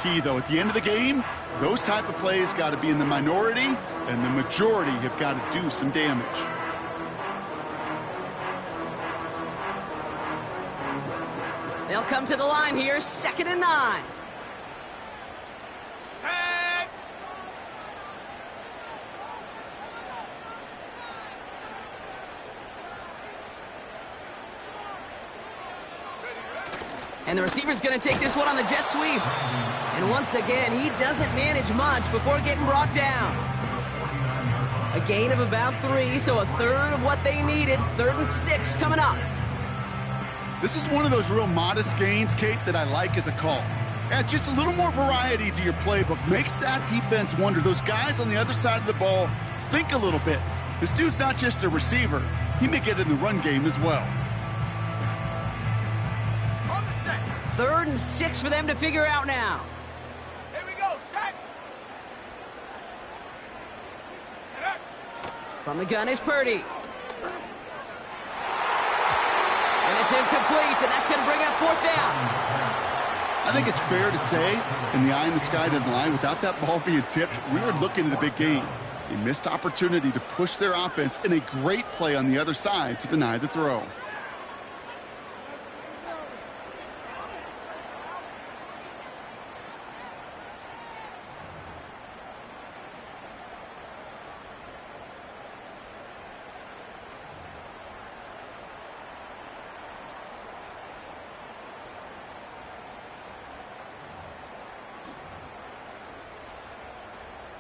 key, though. At the end of the game, those type of plays got to be in the minority, and the majority have got to do some damage. They'll come to the line here, 2nd and 9. And the receiver's going to take this one on the jet sweep. And once again, he doesn't manage much before getting brought down. A gain of about 3, so a third of what they needed. 3rd and 6 coming up. This is one of those real modest gains, Kate, that I like as a call. Adds just a little more variety to your playbook. Makes that defense wonder. Those guys on the other side of the ball think a little bit. This dude's not just a receiver. He may get in the run game as well. 3rd and 6 for them to figure out now. Here we go, set. From the gun is Purdy. And it's incomplete, and that's going to bring up 4th down. I think it's fair to say, in the eye in the sky deadline, without that ball being tipped, we were looking at the big game. A missed opportunity to push their offense, and a great play on the other side to deny the throw.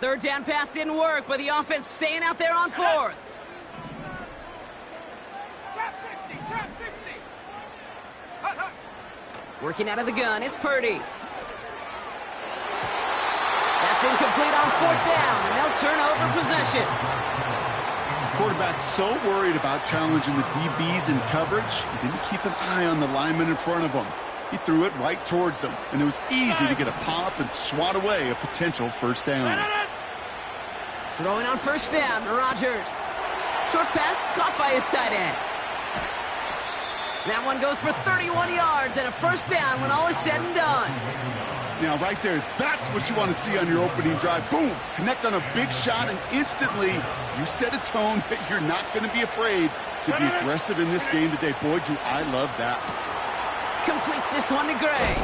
Third down pass didn't work, but the offense staying out there on 4th. Trap 60, trap 60. Hut, hut. Working out of the gun, it's Purdy. That's incomplete on 4th down, and they'll turn over possession. Quarterback's so worried about challenging the DBs in coverage, he didn't keep an eye on the lineman in front of him. He threw it right towards him, and it was easy to get a pop and swat away a potential 1st down. Throwing on 1st down, Rodgers. Short pass caught by his tight end. That one goes for 31 yards and a 1st down when all is said and done. Now, right there, that's what you want to see on your opening drive. Boom! Connect on a big shot, and instantly you set a tone that you're not going to be afraid to be aggressive in this game today. Boy, do I love that. Completes this one to Gray.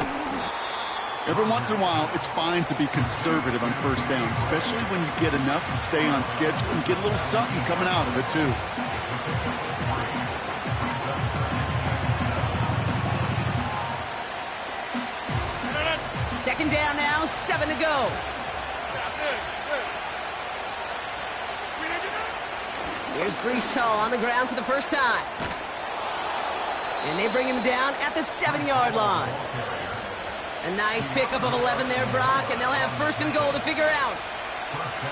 Every once in a while, it's fine to be conservative on 1st down, especially when you get enough to stay on schedule and get a little something coming out of it, too. Second down now, 7 to go. Here's Breece Hall on the ground for the first time. And they bring him down at the 7-yard line. A nice pickup of 11 there, Brock, and they'll have 1st and goal to figure out.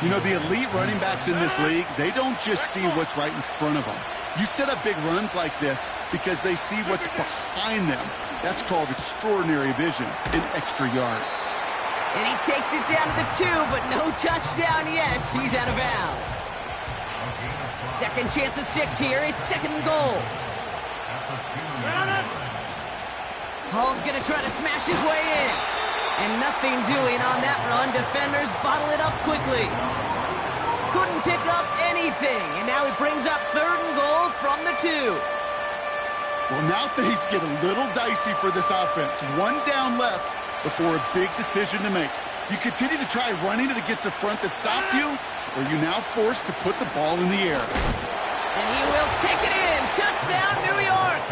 You know, the elite running backs in this league, they don't just see what's right in front of them. You set up big runs like this because they see what's behind them. That's called extraordinary vision and extra yards. And he takes it down to the 2, but no touchdown yet. He's out of bounds. Second chance at 6 here. It's 2nd and goal. Hall's going to try to smash his way in. And nothing doing on that run. Defenders bottle it up quickly. Couldn't pick up anything. And now he brings up 3rd and goal from the 2. Well, now things get a little dicey for this offense. 1 down left before a big decision to make. You continue to try running it against a front that stopped you, or are you now forced to put the ball in the air? And he will take it in. Touchdown, New York.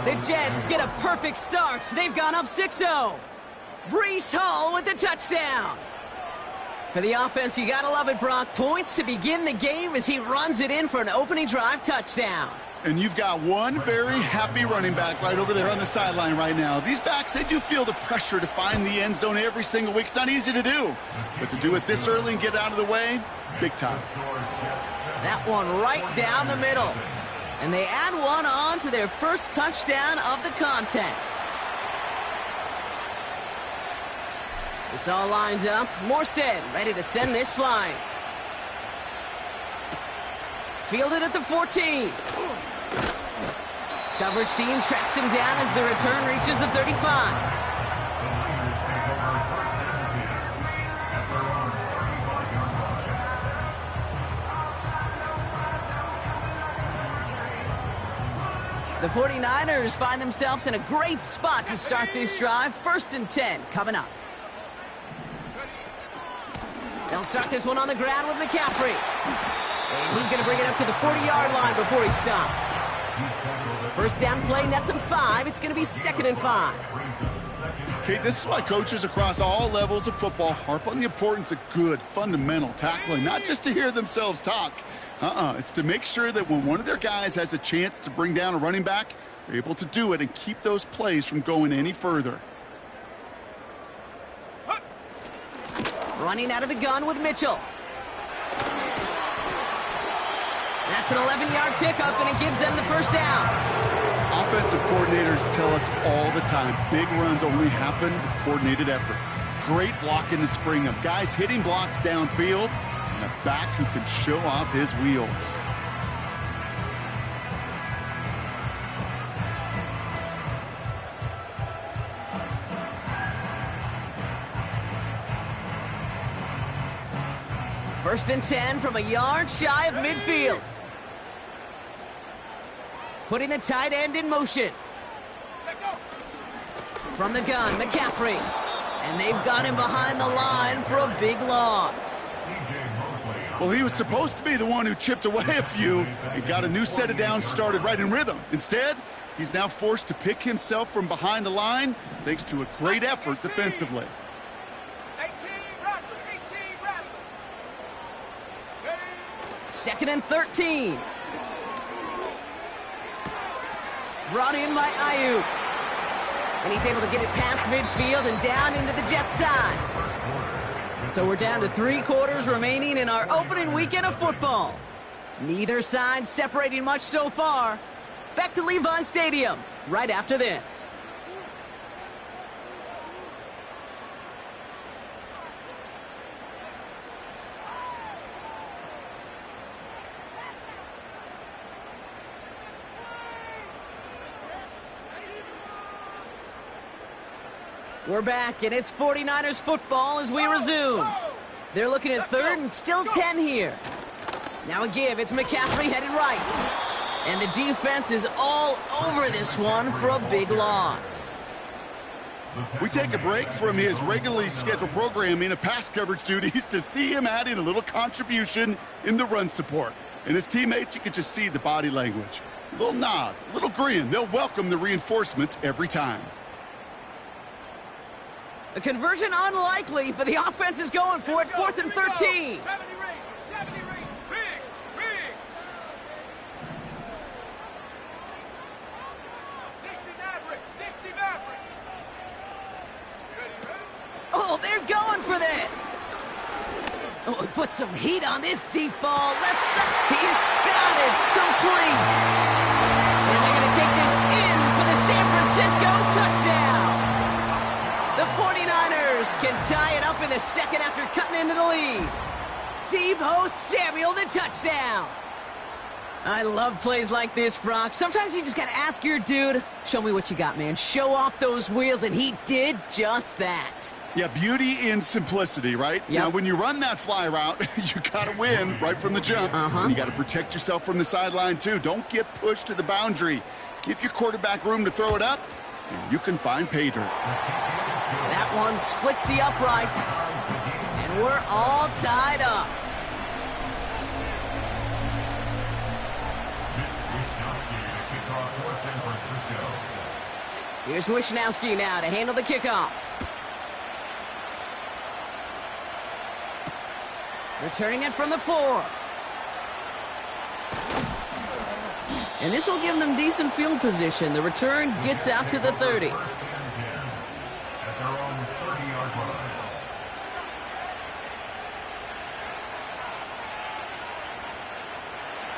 The Jets get a perfect start. They've gone up 6-0. Breece Hall with the touchdown. For the offense, you gotta love it, Brock. Points to begin the game as he runs it in for an opening drive touchdown. And you've got one very happy running back right over there on the sideline right now. These backs, they do feel the pressure to find the end zone every single week. It's not easy to do. But to do it this early and get out of the way, big time. That one right down the middle. And they add one on to their first touchdown of the contest. It's all lined up. Morstead ready to send this flying. Fielded at the 14. Coverage team tracks him down as the return reaches the 35. The 49ers find themselves in a great spot to start this drive. 1st and 10 coming up. They'll start this one on the ground with McCaffrey. And he's going to bring it up to the 40-yard line before he stopped. First down play, nets him 5. It's going to be 2nd and 5. Okay, this is why coaches across all levels of football harp on the importance of good, fundamental tackling, not just to hear themselves talk. It's to make sure that when one of their guys has a chance to bring down a running back, they're able to do it and keep those plays from going any further. Running out of the gun with Mitchell. That's an 11-yard pickup, and it gives them the first down. Offensive coordinators tell us all the time, big runs only happen with coordinated efforts. Great blocking to spring up. Guys hitting blocks downfield, and a back who can show off his wheels. First and 10 from a yard shy of midfield. Putting the tight end in motion. From the gun, McCaffrey. And they've got him behind the line for a big loss. Well, he was supposed to be the one who chipped away a few and got a new set of downs started right in rhythm. Instead, he's now forced to pick himself from behind the line thanks to a great effort defensively. 2nd and 13. Brought in by Ayuk. And he's able to get it past midfield and down into the Jets side. So we're down to 3 quarters remaining in our opening weekend of football. Neither side separating much so far. Back to Levi Stadium right after this. We're back, and it's 49ers football as we resume. They're looking at 3rd and still 10 here. Now a give. It's McCaffrey headed right. And the defense is all over this one for a big loss. We take a break from his regularly scheduled programming of pass coverage duties to see him adding a little contribution in the run support. And his teammates, you can just see the body language. A little nod, a little grin. They'll welcome the reinforcements every time. A conversion unlikely, but the offense is going for it. 4th and 13. 70 Rangers, 70 Rangers. Riggs. 60 Maverick, 60 Maverick. Ready? Oh, they're going for this. Oh, he put some heat on this deep ball. Left side. He's got it. It's complete. And they're going to take this in for the San Francisco touchdown. The 49ers can tie it up in the 2nd after cutting into the lead. Deebo Samuel, the touchdown. I love plays like this, Brock. Sometimes you just got to ask your dude, show me what you got, man. Show off those wheels, and he did just that. Yeah, beauty in simplicity, right? Yep. Now, when you run that fly route, you got to win right from the jump. And you got to protect yourself from the sideline, too. Don't get pushed to the boundary. Give your quarterback room to throw it up, and you can find pay dirt. That one splits the uprights, and we're all tied up. Here's Wishnowski now to handle the kickoff. Returning it from the 4. And this will give them decent field position. The return gets out to the 30.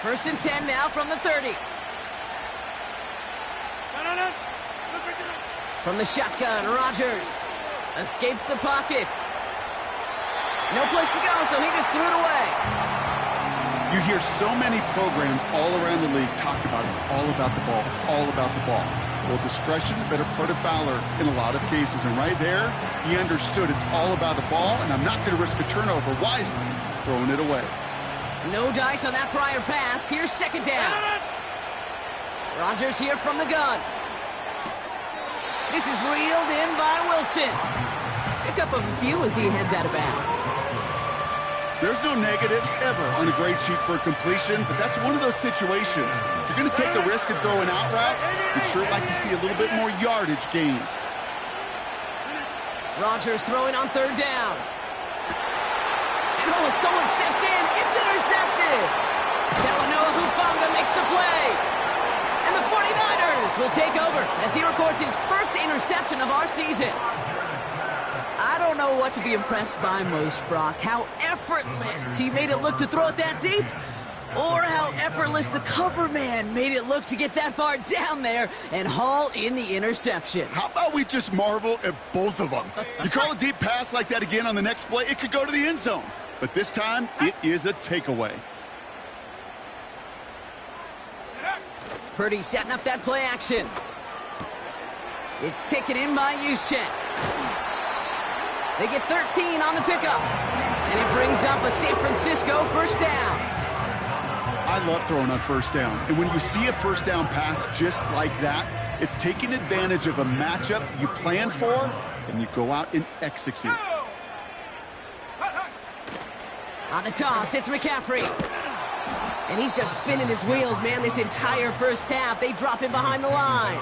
First and 10 now from the 30. From the shotgun, Rodgers escapes the pocket. No place to go, so he just threw it away. You hear so many programs all around the league talk about it's all about the ball. It's all about the ball. Well, discretion, the better part of valor in a lot of cases. And right there, he understood it's all about the ball, and I'm not going to risk a turnover, wisely throwing it away. No dice on that prior pass. Here's 2nd down. Rodgers here from the gun. This is reeled in by Wilson. Pick up a few as he heads out of bounds. There's no negatives ever on a grade sheet for a completion, but that's one of those situations. If you're going to take a risk and throw an out route, you'd sure like to see a little bit more yardage gained. Rodgers throwing on third down. And oh, someone stepped in. It's intercepted. Talanoa Hufanga makes the play. And the 49ers will take over as he records his first interception of our season. I don't know what to be impressed by most, Brock. How effortless he made it look to throw it that deep, or how effortless the cover man made it look to get that far down there and haul in the interception. How about we just marvel at both of them? You call a deep pass like that again on the next play, it could go to the end zone. But this time, it is a takeaway. Purdy setting up that play action. It's taken in by Juszczyk. They get 13 on the pickup. And it brings up a San Francisco first down. I love throwing on first down. And when you see a first down pass just like that, it's taking advantage of a matchup you plan for, and you go out and execute. On the toss, it's McCaffrey. And he's just spinning his wheels, man, this entire first half. They drop him behind the line.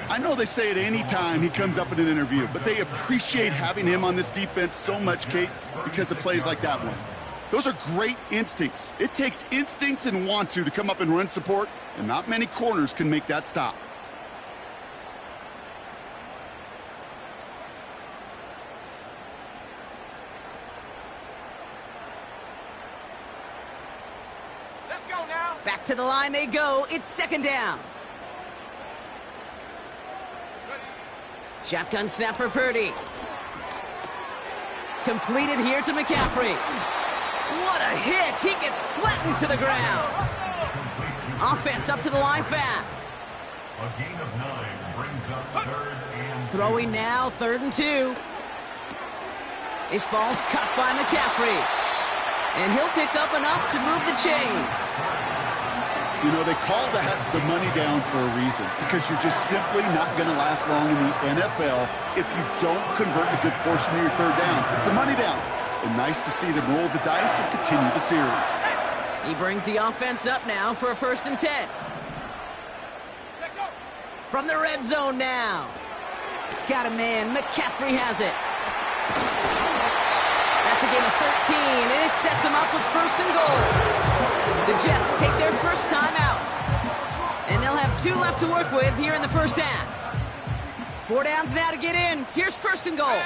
I know they say it any time he comes up in an interview, but they appreciate having him on this defense so much, Kate, because of plays like that one. Those are great instincts. It takes instincts and want to come up and run support, and not many corners can make that stop. Let's go now. Back to the line they go. It's second down. Shotgun snap for Purdy. Completed here to McCaffrey. What a hit! He gets flattened to the ground. Offense up to the line fast. A gain of 9 brings up 3rd and 2. Throwing now, 3rd and 2. This ball's cut by McCaffrey. And he'll pick up enough to move the chains. You know, they call that the money down for a reason, because you're just simply not going to last long in the NFL if you don't convert a good portion of your third downs. It's the money down. And nice to see them roll the dice and continue the series. He brings the offense up now for a 1st and 10. From the red zone now. Got a man. McCaffrey has it. That's a gain of 13, and it sets him up with 1st and goal. The Jets take their first time out. And they'll have 2 left to work with here in the first half. 4 downs now to get in. Here's 1st and goal.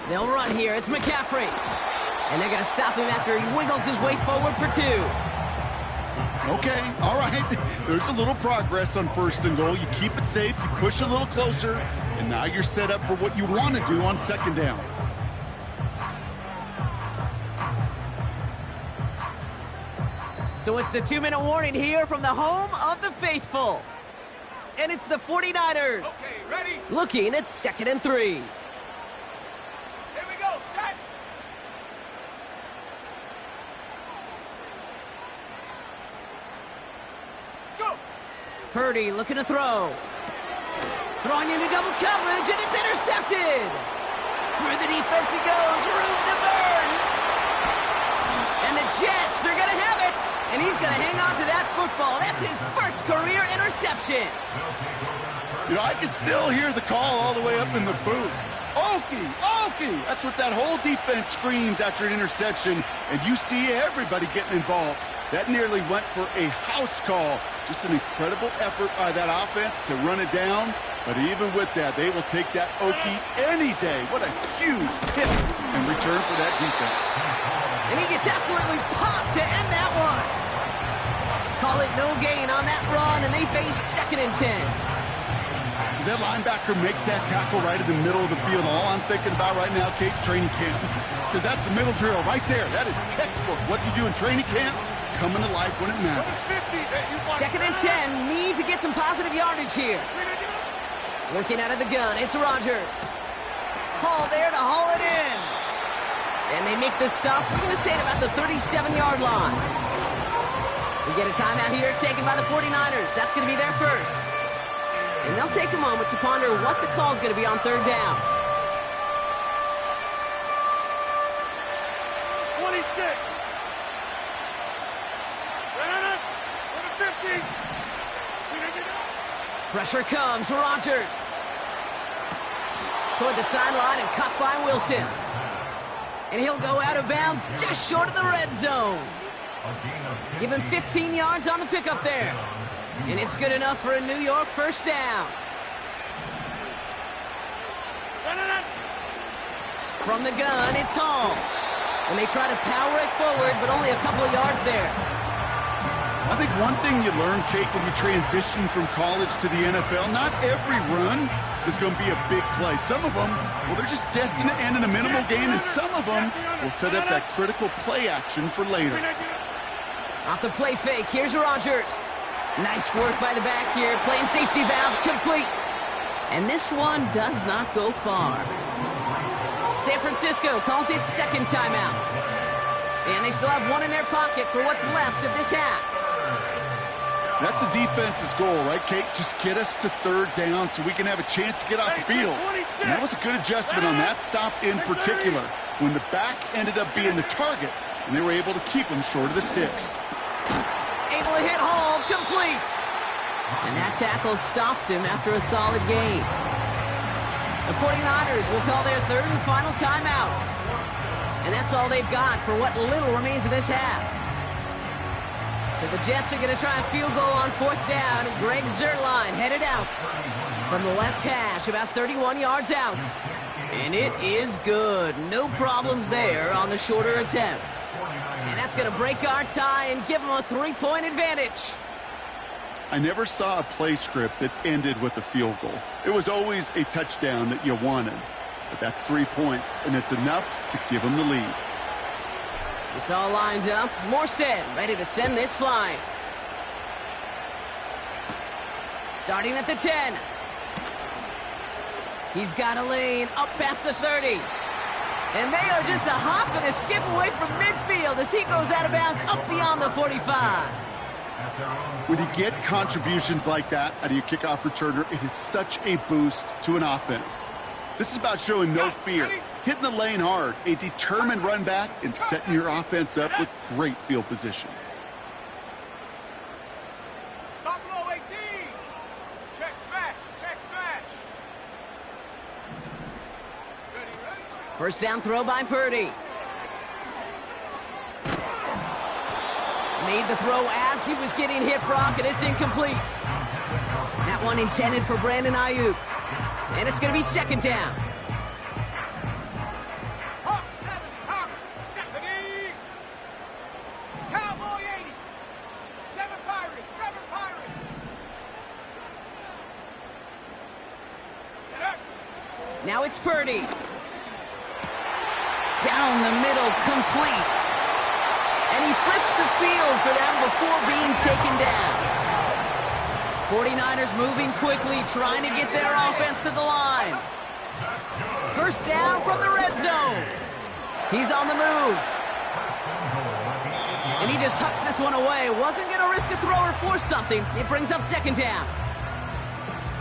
They'll run here. It's McCaffrey. And they're going to stop him after he wiggles his way forward for 2. Okay, all right. There's a little progress on 1st and goal. You keep it safe, you push a little closer, and now you're set up for what you want to do on 2nd down. So it's the 2-minute warning here from the home of the faithful. And it's the 49ers. Okay, ready? Looking at 2nd and 3. Here we go, set. Go. Purdy looking to throw. Throwing into double coverage, and it's intercepted. Through the defense he goes, room to burn. And the Jets are going to have it. And he's going to hang on to that football. That's his first career interception. You know, I can still hear the call all the way up in the booth. Okie, Okie! That's what that whole defense screams after an interception, and you see everybody getting involved. That nearly went for a house call. Just an incredible effort by that offense to run it down, but even with that, they will take that Okie any day. What a huge hit in return for that defense. And he gets absolutely popped to end that one. Call it no gain on that run, and they face 2nd and 10. As that linebacker makes that tackle right in the middle of the field, all I'm thinking about right now, Kate's training camp. Because that's the middle drill right there. That is textbook. What you do in training camp, coming to life when it matters. 2nd and 10, need to get some positive yardage here. Working out of the gun, it's Rodgers. Hall there to haul it in. And they make the stop, we're going to say at about the 37-yard line. We get a timeout here taken by the 49ers. That's going to be their first. And they'll take a moment to ponder what the call is going to be on third down. 26. Go to 50. Pressure comes, Rodgers. Toward the sideline and caught by Wilson. And he'll go out of bounds just short of the red zone. Give him 15 yards on the pickup there. And it's good enough for a New York first down. From the gun, it's Hall. And they try to power it forward, but only a couple of yards there. I think one thing you learn, Kate, when you transition from college to the NFL, not every run is going to be a big play. Some of them, well, they're just destined to end in a minimal gain, and some of them will set up that critical play action for later. Off the play fake, here's Rodgers. Nice work by the back here, playing safety valve complete. And this one does not go far. San Francisco calls it second timeout. And they still have one in their pocket for what's left of this half. That's a defense's goal, right, Kate? Just get us to third down so we can have a chance to get off the field. And that was a good adjustment on that stop in particular, when the back ended up being the target, and they were able to keep him short of the sticks. Able to hit Hall, complete. And that tackle stops him after a solid gain. The 49ers will call their third and final timeout. And that's all they've got for what little remains of this half. So the Jets are going to try a field goal on fourth down. Greg Zuerlein headed out from the left hash, about 31 yards out. And it is good. No problems there on the shorter attempt. And that's going to break our tie and give them a 3-point advantage. I never saw a play script that ended with a field goal. It was always a touchdown that you wanted. But that's 3 points, and it's enough to give them the lead. It's all lined up. Morstead ready to send this flying. Starting at the 10. He's got a lane up past the 30. And they are just a hop and a skip away from midfield as he goes out of bounds up beyond the 45. When you get contributions like that out of your kickoff returner, it is such a boost to an offense. This is about showing no fear, hitting the lane hard, a determined run back, and setting your offense up with great field position. Buffalo 18. Check smash. Check smash. Ready. First down throw by Purdy. Made the throw as he was getting hit, Brock, and it's incomplete. That one intended for Brandon Ayuk. And it's going to be second down. Hawks 70. Cowboy 80. 7 Pirates. Get up. Now it's Purdy. Down the middle, complete. And he flips the field for them before being taken down. 49ers moving quickly, trying to get their offense to the line. First down from the red zone. He's on the move. And he just hucks this one away. Wasn't going to risk a throw or force something. It brings up second down.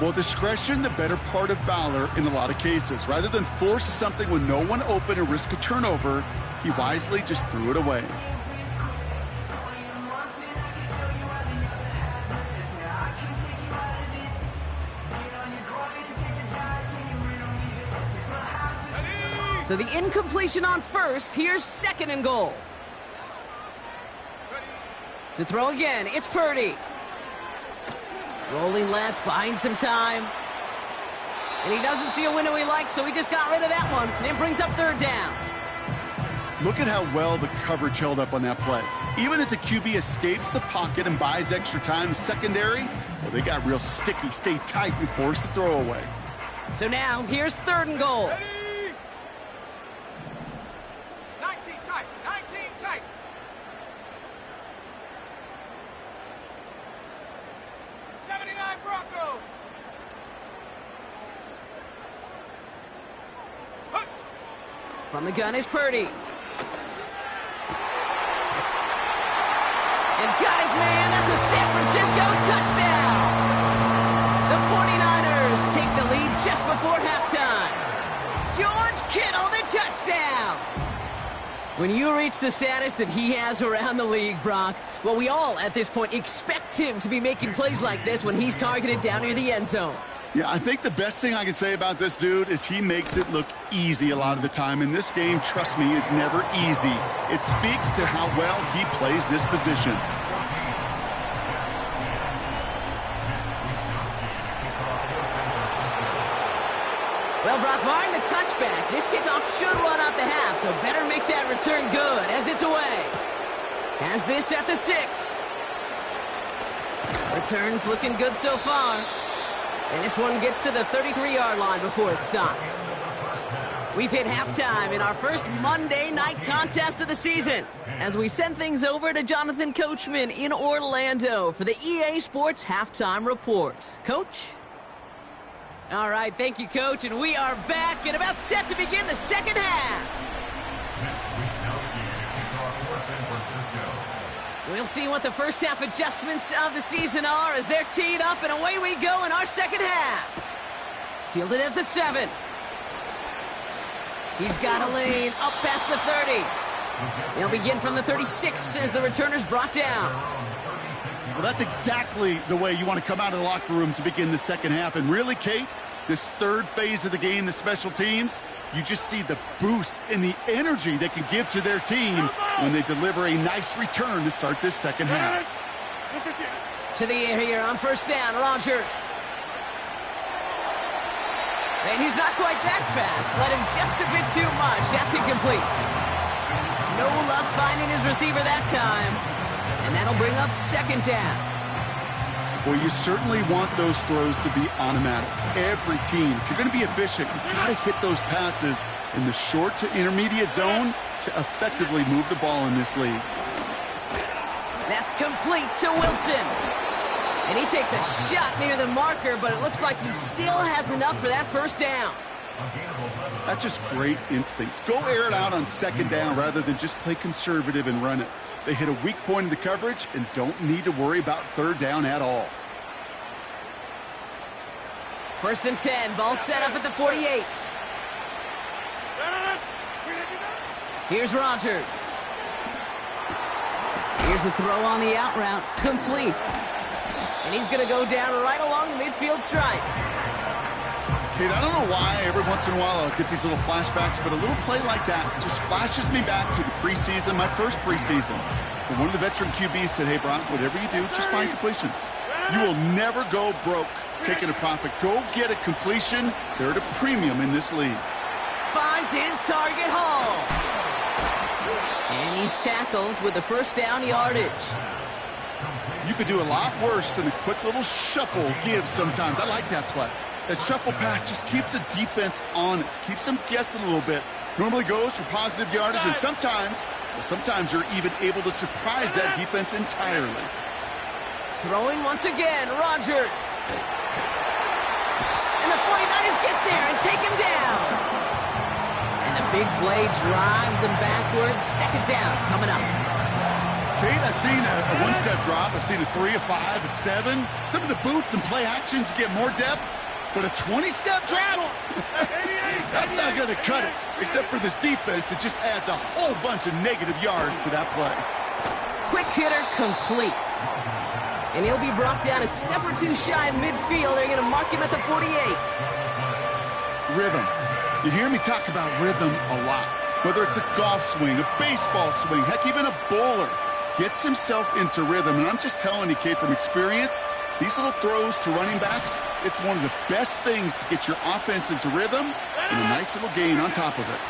Well, discretion, the better part of valor in a lot of cases. Rather than force something with no one open and risk a turnover, he wisely just threw it away. So the incompletion on first. Here's second and goal. To throw again, it's Purdy. Rolling left, buying some time. And he doesn't see a window he likes, so he just got rid of that one. And brings up third down. Look at how well the coverage held up on that play. Even as the QB escapes the pocket and buys extra time secondary, well, they got real sticky, stay tight, and force the throwaway. So now, here's third and goal. 19 tight. 79 Broncos. From the gun is Purdy. And got his man. That's a San Francisco touchdown. The 49ers take the lead just before halftime. George Kittle, the touchdown. When you reach the status that he has around the league, Brock, well, we all at this point expect him to be making plays like this when he's targeted down near the end zone. Yeah, I think the best thing I can say about this dude is he makes it look easy a lot of the time. And this game, trust me, is never easy. It speaks to how well he plays this position. Well, Brock, barring the touchback, this kickoff should run out the half, so better make that return good as it's away. Has this at the 6. Return's looking good so far. And this one gets to the 33-yard line before it's stopped. We've hit halftime in our first Monday night contest of the season as we send things over to Jonathan Coachman in Orlando for the EA Sports Halftime Report. Coach? All right, thank you, Coach, and we are back and about set to begin the second half. We'll see what the first half adjustments of the season are as they're teed up, and away we go in our second half. Fielded at the 7. He's got a lane up past the 30. They'll begin from the 36 as the returner's brought down. Well, that's exactly the way you want to come out of the locker room to begin the second half. And really, Kate, this third phase of the game, the special teams, you just see the boost and the energy they can give to their team when they deliver a nice return to start this second half. To the air here on first down, Rodgers. And he's not quite that fast. Let him just a bit too much. That's incomplete. No luck finding his receiver that time. And that'll bring up second down. Well, you certainly want those throws to be automatic. Every team, if you're going to be efficient, you've got to hit those passes in the short to intermediate zone to effectively move the ball in this league. That's complete to Wilson. And he takes a shot near the marker, but it looks like he still has enough for that first down. That's just great instincts. Go air it out on second down rather than just play conservative and run it. They hit a weak point in the coverage and don't need to worry about third down at all. First and 10, ball set up at the 48. Here's Rodgers. Here's the throw on the out route, complete. And he's going to go down right along the midfield stripe. Kate, I don't know why every once in a while I'll get these little flashbacks, but a little play like that just flashes me back to the preseason, my first preseason. And one of the veteran QBs said, hey, Brock, whatever you do, just find completions. You will never go broke taking a profit. Go get a completion. They're at a premium in this league. Finds his target hole. And he's tackled with the first down yardage. You could do a lot worse than a quick little shuffle give sometimes. I like that play. That shuffle pass just keeps the defense honest, keeps them guessing a little bit. Normally goes for positive yardage, and sometimes you're even able to surprise that defense entirely. Throwing once again, Rodgers. And the 49ers get there and take him down. And the big play drives them backwards. Second down coming up. Kate, I've seen a one-step drop. I've seen a 3, a 5, a 7. Some of the boots and play actions get more depth. But a 20-step drop? That's not going to cut it. Except for this defense, it just adds a whole bunch of negative yards to that play. Quick hitter complete. And he'll be brought down a step or two shy of midfield. They're going to mark him at the 48. Rhythm. You hear me talk about rhythm a lot. Whether it's a golf swing, a baseball swing, heck, even a bowler gets himself into rhythm. And I'm just telling you, Kate, from experience, these little throws to running backs, it's one of the best things to get your offense into rhythm and a nice little gain on top of it.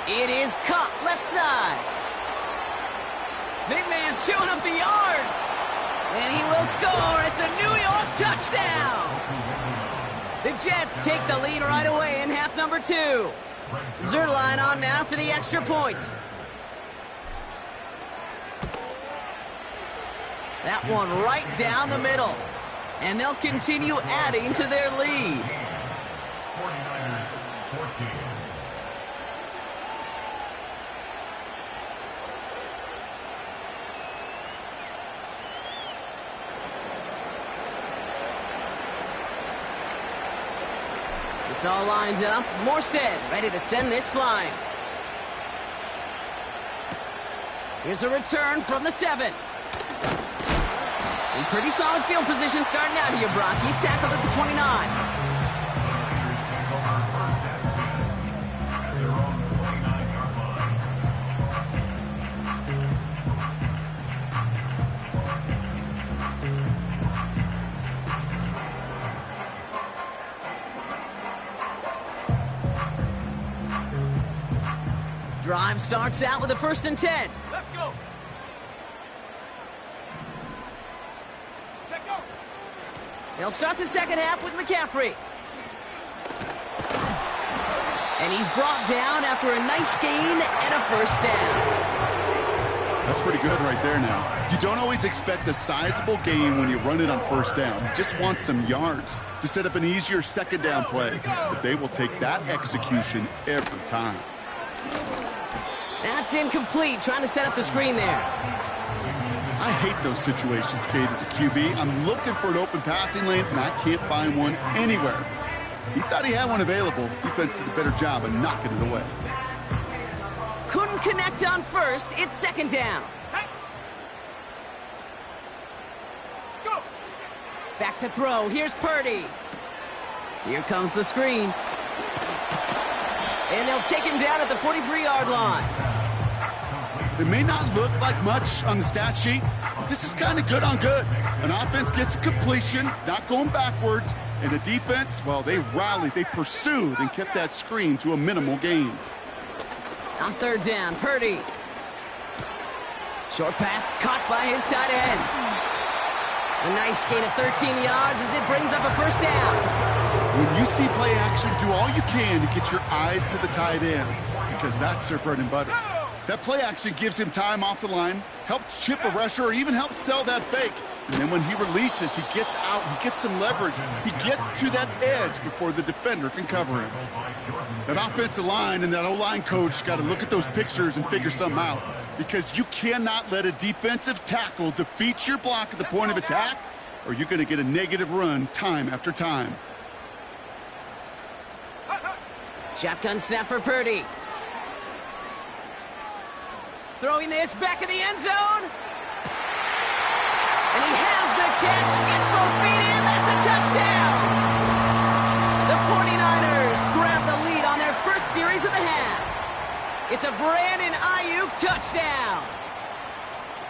It is caught left side. Big man showing up the yards. And he will score. It's a New York touchdown. The Jets take the lead right away in half number 2. Zerline on now for the extra point. That one right down the middle. And they'll continue adding to their lead. 49ers 14. It's all lined up. Morstead ready to send this flying. Here's a return from the 7. In pretty solid field position starting out here, Brock. He's tackled at the 29. Drive starts out with a 1st and 10. Let's go. Check out. They'll start the second half with McCaffrey. And he's brought down after a nice gain and a 1st down. That's pretty good right there now. You don't always expect a sizable gain when you run it on 1st down. You just want some yards to set up an easier 2nd down play. But they will take that execution every time. That's incomplete, trying to set up the screen there. I hate those situations, Kate, as a QB. I'm looking for an open passing lane, and I can't find one anywhere. He thought he had one available. Defense did a better job of knocking it away. Couldn't connect on 1st. It's 2nd down. Go. Back to throw. Here's Purdy. Here comes the screen. And they'll take him down at the 43-yard line. It may not look like much on the stat sheet, but this is kind of good on good. An offense gets a completion, not going backwards, and the defense, well, they rallied, they pursued, and kept that screen to a minimal gain. On 3rd down, Purdy. Short pass caught by his tight end. A nice gain of 13 yards as it brings up a 1st down. When you see play action, do all you can to get your eyes to the tight end, because that's their bread and butter. That play action gives him time off the line, helps chip a rusher, or even helps sell that fake. And then when he releases, he gets out, he gets some leverage. He gets to that edge before the defender can cover him. That offensive line and that O-line coach got to look at those pictures and figure something out, because you cannot let a defensive tackle defeat your block at the point of attack, or you're going to get a negative run time after time. Shotgun snap for Purdy. Throwing this back in the end zone. And he has the catch, gets both feet in, that's a touchdown! The 49ers grab the lead on their 1st series of the half. It's a Brandon Ayuk touchdown!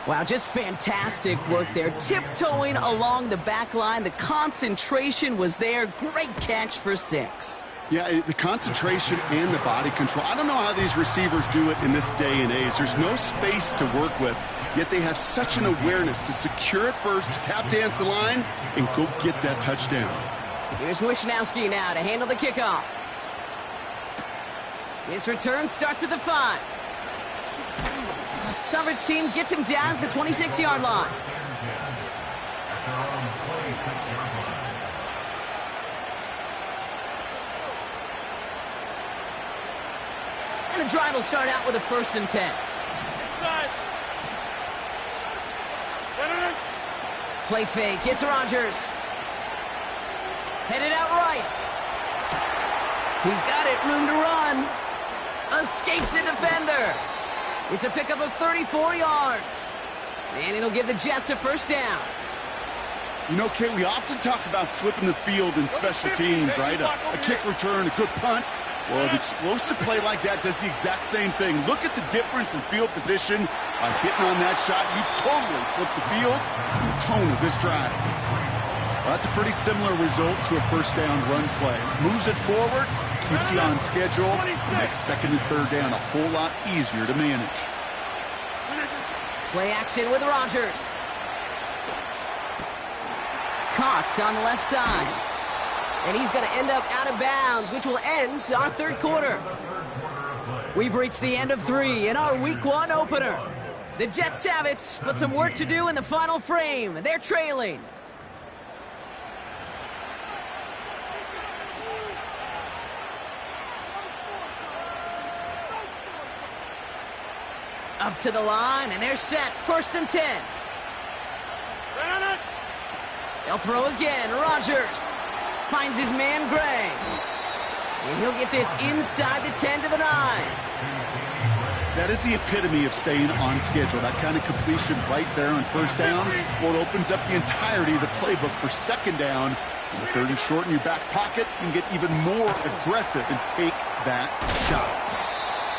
Wow, just fantastic work there. Tiptoeing along the back line, the concentration was there. Great catch for 6. Yeah, the concentration and the body control. I don't know how these receivers do it in this day and age. There's no space to work with, yet they have such an awareness to secure it first, to tap dance the line, and go get that touchdown. Here's Wishnowski now to handle the kickoff. His return starts at the 5. Coverage team gets him down at the 26-yard line. And the drive will start out with a 1st and 10. Play fake, it's Rodgers. Headed out right. He's got it, room to run. Escapes a defender. It's a pickup of 34 yards. And it'll give the Jets a 1st down. You know, Kate, we often talk about flipping the field in special teams, right? A kick return, a good punt. Well, an explosive play like that does the exact same thing. Look at the difference in field position. By hitting on that shot, you've totally flipped the field and the tone of this drive. Well, that's a pretty similar result to a 1st down run play. Moves it forward, keeps you on schedule. Makes 2nd and 3rd down a whole lot easier to manage. Play action with Rodgers. Caught on the left side. And he's going to end up out of bounds, which will end our 3rd quarter. We've reached the end of 3 in our Week 1 opener. The Jets have it, but some work to do in the final frame. They're trailing. Up to the line, and they're set. 1st and 10. They'll throw again. Rodgers finds his man Gray. And he'll get this inside the 10 to the 9. That is the epitome of staying on schedule. That kind of completion right there on 1st down. Well, it opens up the entirety of the playbook for 2nd down. And the 3rd and short in your back pocket, you can get even more aggressive and take that shot.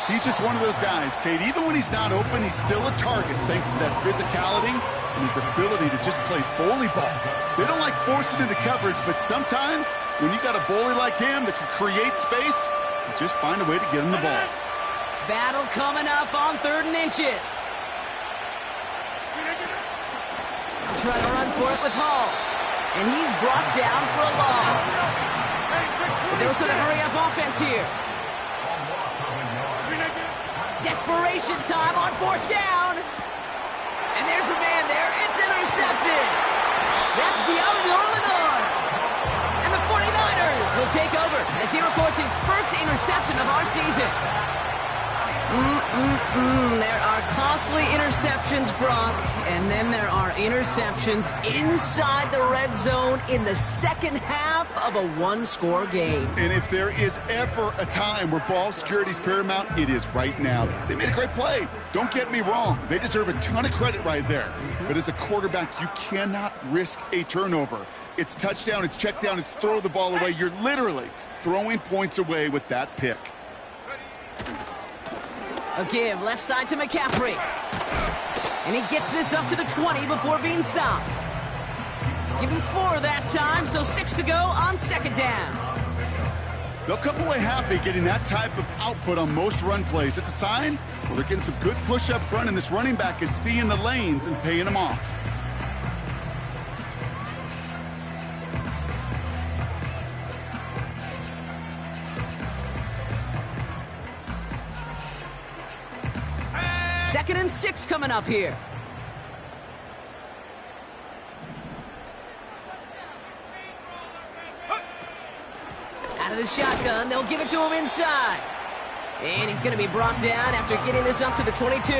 He's just one of those guys, Kate. Even when he's not open, he's still a target thanks to that physicality and his ability to just play bully ball. They don't like forcing into coverage, but sometimes when you got a bully like him that can create space, you just find a way to get him the ball. Battle coming up on 3rd and inches. I'll try to run for it with Hall. And he's brought down for a loss. But there was sort of hurry-up offense here. Desperation time on 4th down. And there's a man there. It's intercepted. That's Diablo Lenore. And the 49ers will take over as he records his first interception of our season. There are costly interceptions, Brock, and then there are interceptions inside the red zone in the 2nd half of a 1-score game. And if there is ever a time where ball security is paramount, it is right now. They made a great play. Don't get me wrong. They deserve a ton of credit right there. But as a quarterback, you cannot risk a turnover. It's touchdown, it's check down, it's throw the ball away. You're literally throwing points away with that pick. A give left side to McCaffrey. And he gets this up to the 20 before being stopped. Give him 4 that time, so 6 to go on 2nd down. They'll come away happy getting that type of output on most run plays. It's a sign, well, they're getting some good push up front, and this running back is seeing the lanes and paying them off. Second and 6 coming up here. Out of the shotgun, they'll give it to him inside. And he's going to be brought down after getting this up to the 22.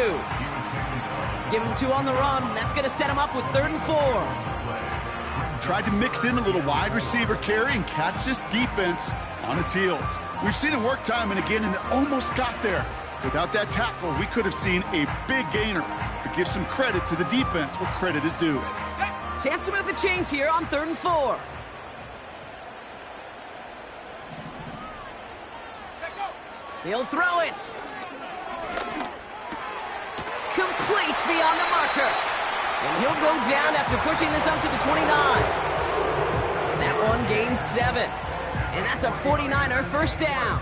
Give him 2 on the run. That's going to set him up with 3rd and 4. Tried to mix in a little wide receiver carry and catch this defense on its heels. We've seen it work time and again, and it almost got there. Without that tackle, we could have seen a big gainer. But give some credit to the defense where credit is due. Chance to move the chains here on 3rd and 4. He'll throw it. Complete beyond the marker. And he'll go down after pushing this up to the 29. That one gains 7. And that's a 49er 1st down.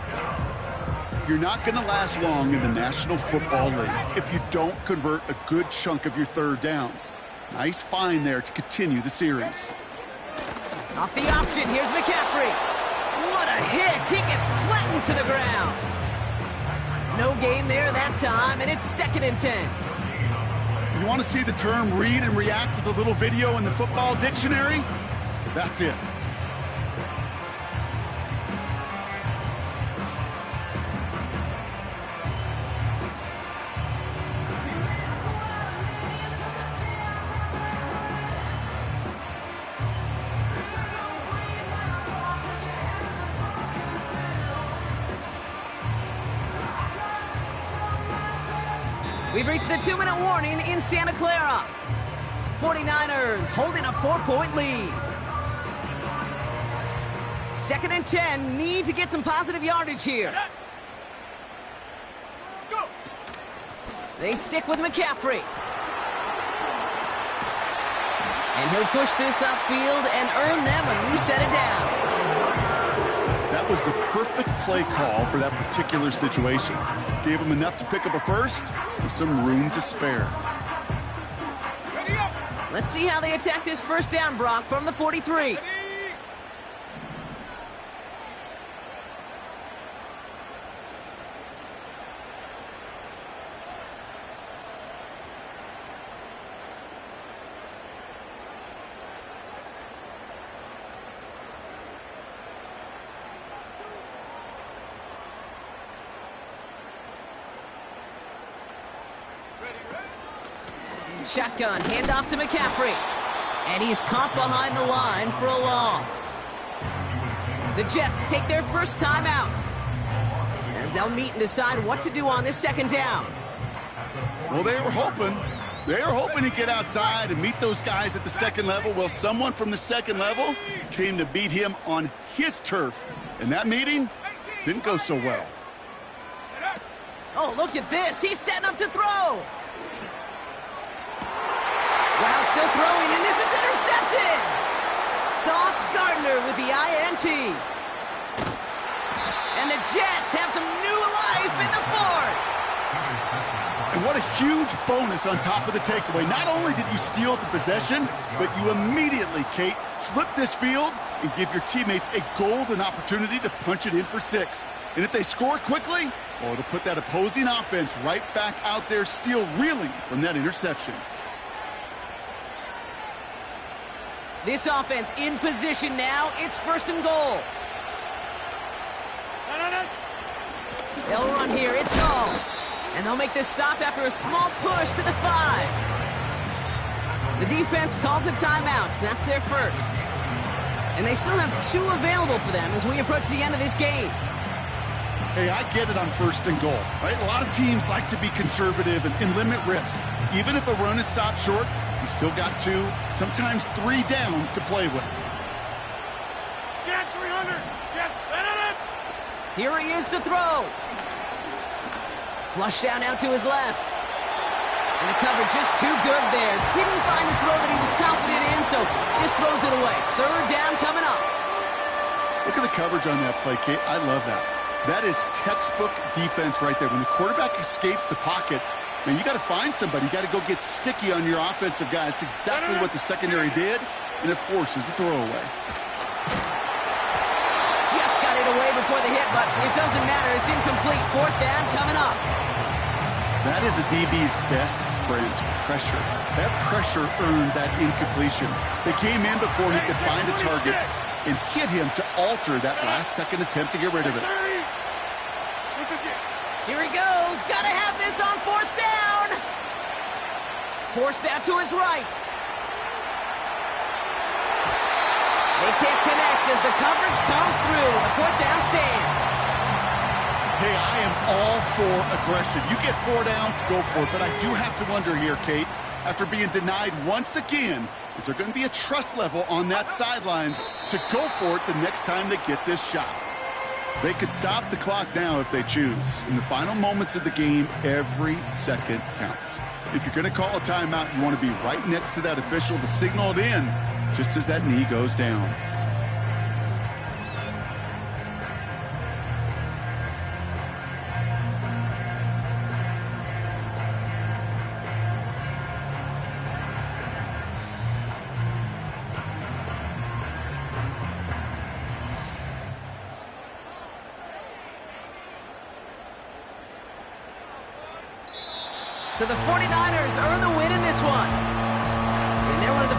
You're not going to last long in the National Football League if you don't convert a good chunk of your 3rd downs. Nice find there to continue the series. Off the option, here's McCaffrey. What a hit! He gets flattened to the ground. No gain there that time, and it's 2nd and 10. You want to see the term read and react with a little video in the football dictionary? That's it. We've reached the 2-minute warning in Santa Clara. 49ers holding a 4-point lead. 2nd and 10, need to get some positive yardage here. They stick with McCaffrey. And he'll push this upfield and earn them a new set of downs. That was the perfect play call for that particular situation. Gave him enough to pick up a first with some room to spare. Let's see how they attack this 1st down, Brock, from the 43. Shotgun, handoff to McCaffrey. And he's caught behind the line for a loss. The Jets take their first time out, as they'll meet and decide what to do on this second down. Well, they were hoping to get outside and meet those guys at the second level. Well, someone from the second level came to beat him on his turf. And that meeting didn't go so well. Oh, look at this. He's setting up to throw. Wow, still throwing, and this is intercepted. Sauce Gardner with the INT. And the Jets have some new life in the fourth. And what a huge bonus on top of the takeaway. Not only did you steal the possession, but you immediately, Kate, flip this field and give your teammates a golden opportunity to punch it in for 6. And if they score quickly, well, it'll put that opposing offense right back out there, still reeling from that interception. This offense in position now. It's first and goal. They'll run here. It's all. And they'll make this stop after a small push to the 5. The defense calls a timeout, so that's their first. And they still have 2 available for them as we approach the end of this game. Hey, I get it on first and goal, right? A lot of teams like to be conservative and limit risk. Even if a run is stopped short, you still got 2, sometimes 3 downs to play with. Get 300. Get it. Here he is to throw. Flush down out to his left. And the coverage just too good there. Didn't find the throw that he was confident in, so just throws it away. Third down coming up. Look at the coverage on that play, Kate. I love that. That is textbook defense right there. When the quarterback escapes the pocket, man, you got to find somebody. You got to go get sticky on your offensive guy. It's exactly what the secondary did, and it forces the throwaway. Just got it away before the hit, but it doesn't matter. It's incomplete. Fourth down coming up. That is a DB's best friend, pressure. That pressure earned that incompletion. They came in before he could find a target and hit him to alter that last-second attempt to get rid of it. Here he goes. Got to have this on fourth down. Forced out to his right. They can't connect as the coverage comes through. The fourth down stands. Hey, I am all for aggression. You get 4 downs, go for it. But I do have to wonder here, Kate, after being denied once again, is there going to be a trust level on that sidelines to go for it the next time they get this shot? They could stop the clock now if they choose. In the final moments of the game, every second counts. If you're going to call a timeout, you want to be right next to that official to signal it in just as that knee goes down. So the 49ers earn the win in this one. And they're one of the